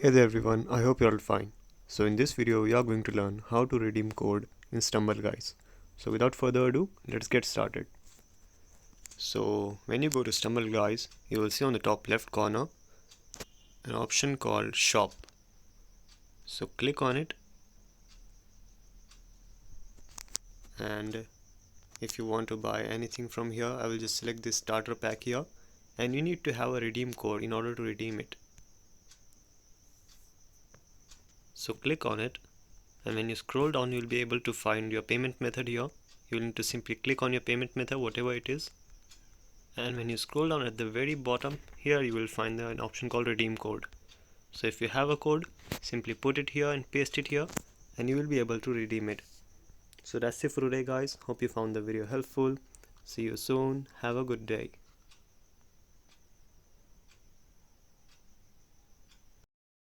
Hey there everyone, I hope you're all fine. So in this video we are going to learn how to redeem code in Stumble Guys. So without further ado, let's get started. So when you go to Stumble Guys, you will see on the top left corner an option called Shop. So click on it, and if you want to buy anything from here, I will just select this starter pack here, and you need to have a redeem code in order to redeem it. So click on it, and when you scroll down you will be able to find your payment method here. You will need to simply click on your payment method, whatever it is, and when you scroll down at the very bottom here you will find an option called redeem code. So if you have a code, simply put it here and paste it here, and you will be able to redeem it. So that's it for today guys. Hope you found the video helpful. See you soon. Have a good day.